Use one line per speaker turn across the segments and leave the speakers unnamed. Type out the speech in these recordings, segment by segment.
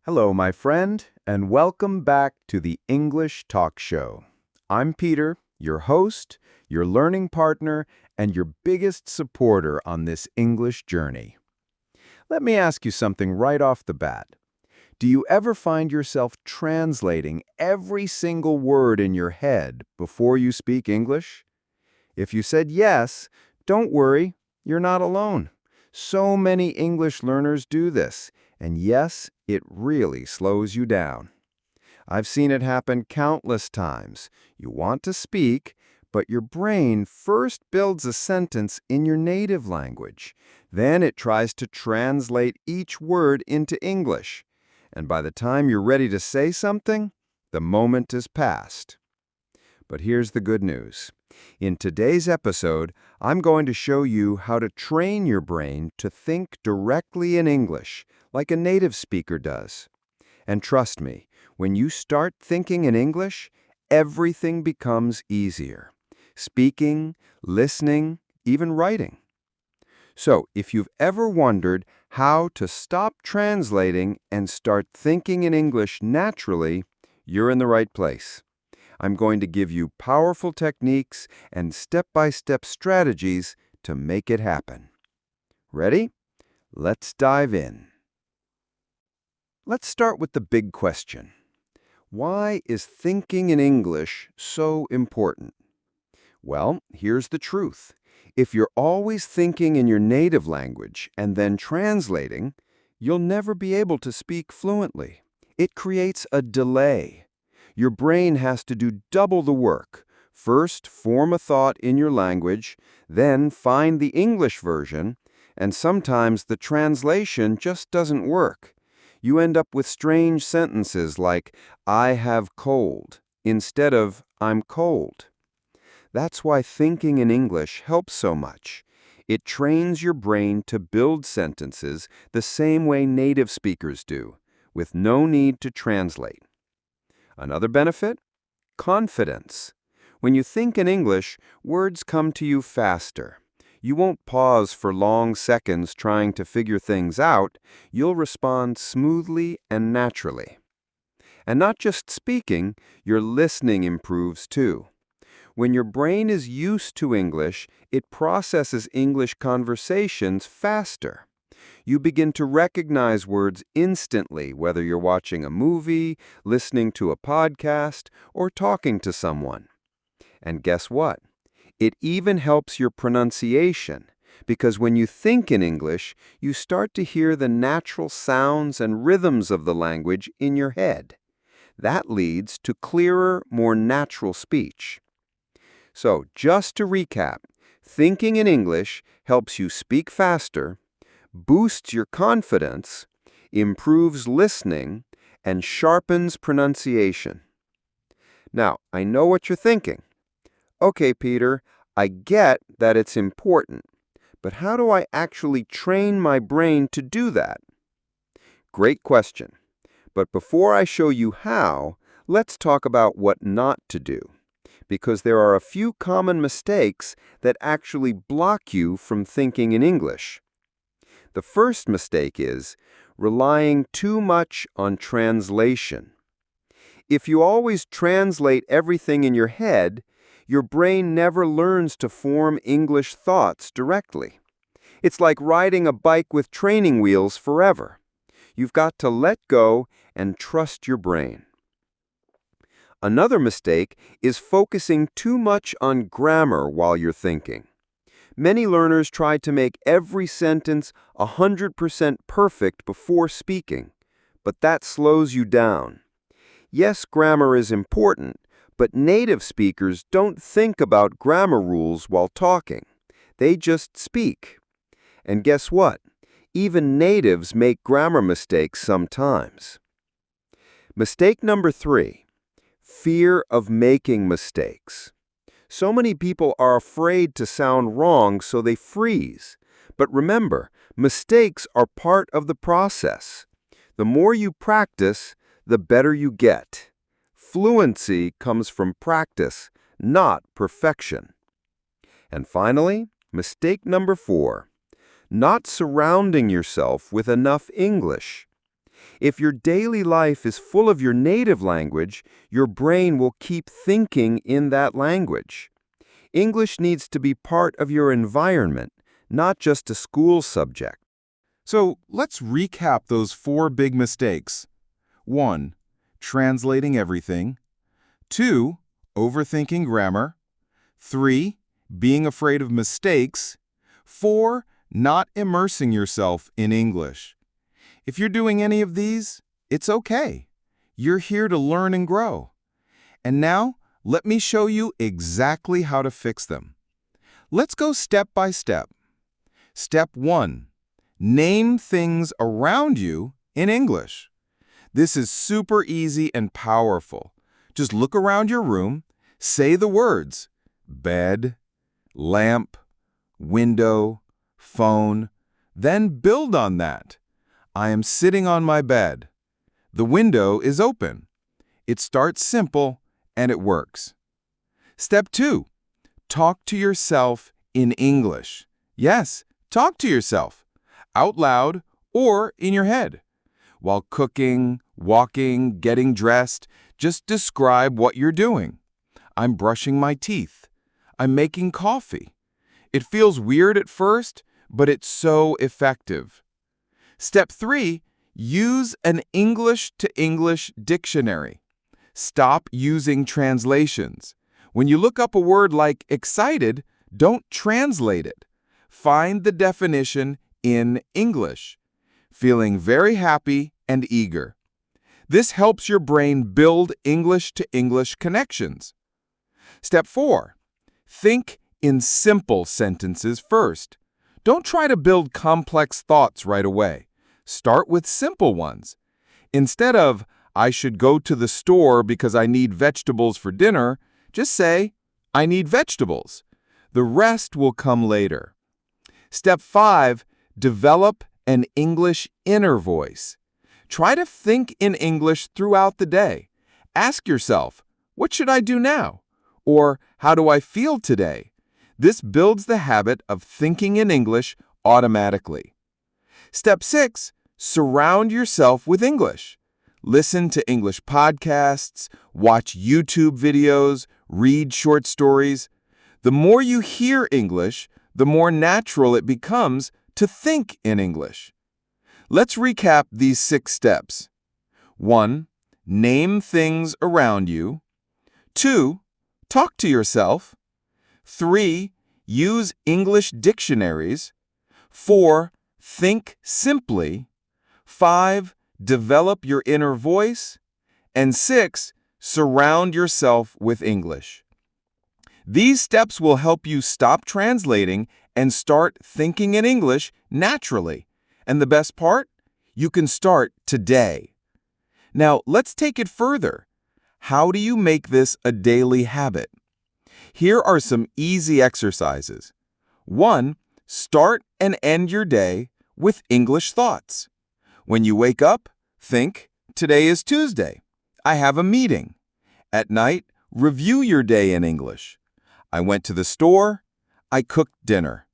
Hello, my friend, and welcome back to the English Talk Show. I'm Peter, your host, your learning partner, and your biggest supporter on this English journey. Let me ask you something right off the bat. Do you ever find yourself translating every single word in your head before you speak English? If you said yes, don't worry, you're not alone. So many English learners do this, and yes, it really slows you down. I've seen it happen countless times. You want to speak, but your brain first builds a sentence in your native language. Then it tries to translate each word into English. And by the time you're ready to say something, the moment is past. But here's the good news. In today's episode, I'm going to show you how to train your brain to think directly in English, like a native speaker does. And trust me, when you start thinking in English, everything becomes easier. Speaking, listening, even writing. So, if you've ever wondered how to stop translating and start thinking in English naturally, you're in the right place. I'm going to give you powerful techniques and step-by-step strategies to make it happen. Ready? Let's dive in. Let's start with the big question. Why is thinking in English so important? Well, here's the truth. If you're always thinking in your native language and then translating, you'll never be able to speak fluently. It creates a delay. Your brain has to do double the work. First, form a thought in your language, then find the English version, and sometimes the translation just doesn't work. You end up with strange sentences like, I have cold, instead of, I'm cold. That's why thinking in English helps so much. It trains your brain to build sentences the same way native speakers do, with no need to translate. Another benefit? Confidence. When you think in English, words come to you faster. You won't pause for long seconds trying to figure things out. You'll respond smoothly and naturally. And not just speaking, your listening improves too. When your brain is used to English, it processes English conversations faster. You begin to recognize words instantly, whether you're watching a movie, listening to a podcast, or talking to someone. And guess what? It even helps your pronunciation, because when you think in English, you start to hear the natural sounds and rhythms of the language in your head. That leads to clearer, more natural speech. So, just to recap, thinking in English helps you speak faster, boosts your confidence, improves listening, and sharpens pronunciation. Now, I know what you're thinking. Okay, Peter, I get that it's important, but how do I actually train my brain to do that? Great question. But before I show you how, let's talk about what not to do, because there are a few common mistakes that actually block you from thinking in English. The first mistake is relying too much on translation. If you always translate everything in your head, your brain never learns to form English thoughts directly. It's like riding a bike with training wheels forever. You've got to let go and trust your brain. Another mistake is focusing too much on grammar while you're thinking. Many learners try to make every sentence 100% perfect before speaking, but that slows you down. Yes, grammar is important, but native speakers don't think about grammar rules while talking. They just speak. And guess what? Even natives make grammar mistakes sometimes. Mistake number 3, fear of making mistakes. So many people are afraid to sound wrong, so they freeze. But remember, mistakes are part of the process. The more you practice, the better you get. Fluency comes from practice, not perfection. And finally, mistake number 4, not surrounding yourself with enough English.
If your daily life is full of your native language, your brain will keep thinking in that language. English needs to be part of your environment, not just a school subject.
So let's recap those 4 big mistakes. 1. Translating everything. 2. Overthinking grammar. 3. Being afraid of mistakes. 4. Not immersing yourself in English. If you're doing any of these, it's okay. You're here to learn and grow. And now, let me show you exactly how to fix them. Let's go step by step. Step 1. Name things around you in English. This is super easy and powerful. Just look around your room, say the words bed, lamp, window, phone, then build on that. I am sitting on my bed. The window is open. It starts simple and it works. Step 2. Talk to yourself in English. Yes, talk to yourself, out loud or in your head. While cooking, walking, getting dressed, just describe what you're doing. I'm brushing my teeth. I'm making coffee. It feels weird at first, but it's so effective. Step 3. Use an English-to-English dictionary. Stop using translations. When you look up a word like excited, don't translate it. Find the definition in English. Feeling very happy and eager. This helps your brain build English-to-English connections. Step 4. Think in simple sentences first. Don't try to build complex thoughts right away. Start with simple ones. Instead of, I should go to the store because I need vegetables for dinner, just say, I need vegetables. The rest will come later. Step 5. Develop an English inner voice. Try to think in English throughout the day. Ask yourself, what should I do now? Or, how do I feel today? This builds the habit of thinking in English automatically. Step 6. Surround yourself with English. Listen to English podcasts, watch YouTube videos, read short stories. The more you hear English, the more natural it becomes to think in English. Let's recap these 6 steps. 1. Name things around you. 2. Talk to yourself. 3. Use English dictionaries. 4. Think simply. 5. Develop your inner voice. And 6. Surround yourself with English. These steps will help you stop translating and start thinking in English naturally. And the best part? You can start today. Now, let's take it further. How do you make this a daily habit? Here are some easy exercises. 1. Start and end your day with English thoughts. When you wake up, think, today is Tuesday. I have a meeting. At night, review your day in English. I went to the store. I cooked dinner.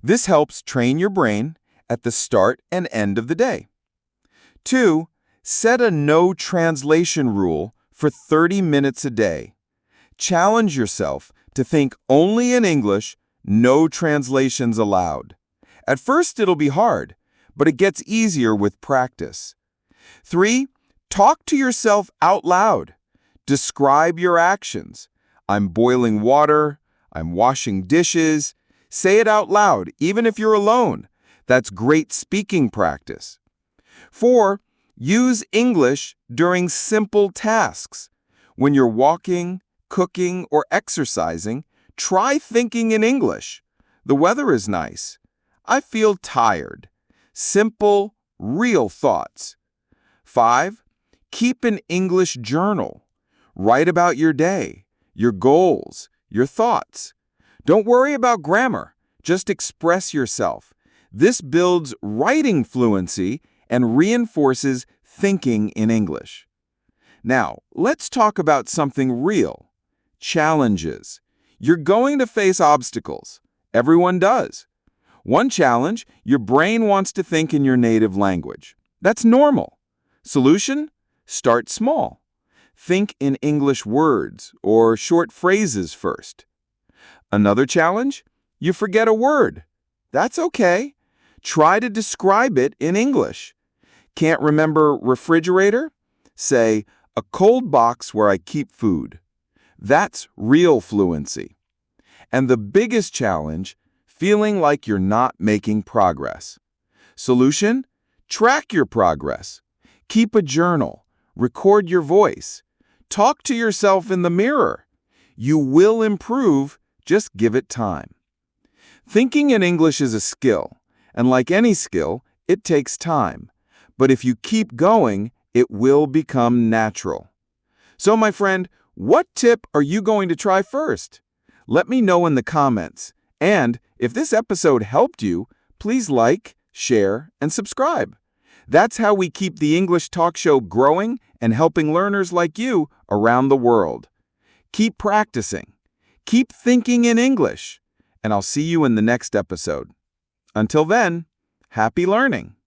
This helps train your brain at the start and end of the day. 2. Set a no translation rule for 30 minutes a day. Challenge yourself to think only in English, no translations allowed. At first, it'll be hard, but it gets easier with practice. 3. Talk to yourself out loud. Describe your actions. I'm boiling water. I'm washing dishes. Say it out loud, even if you're alone. That's great speaking practice. 4. Use English during simple tasks. When you're walking, cooking, or exercising, try thinking in English. The weather is nice. I feel tired. Simple, real thoughts. 5. Keep an English journal. Write about your day, your goals, your thoughts. Don't worry about grammar. Just express yourself. This builds writing fluency and reinforces thinking in English. Now, let's talk about something real. Challenges. You're going to face obstacles. Everyone does. One challenge, your brain wants to think in your native language. That's normal. Solution? Start small. Think in English words or short phrases first. Another challenge? You forget a word. That's okay. Try to describe it in English. Can't remember refrigerator? Say, a cold box where I keep food. That's real fluency. And the biggest challenge, feeling like you're not making progress. Solution? Track your progress. Keep a journal. Record your voice. Talk to yourself in the mirror. You will improve, just give it time. Thinking in English is a skill, and like any skill, it takes time. But if you keep going, it will become natural. So, my friend, what tip are you going to try first? Let me know in the comments. And if this episode helped you, please like, share, and subscribe. That's how we keep the English Talk Show growing and helping learners like you around the world. Keep practicing. Keep thinking in English. And I'll see you in the next episode. Until then, happy learning.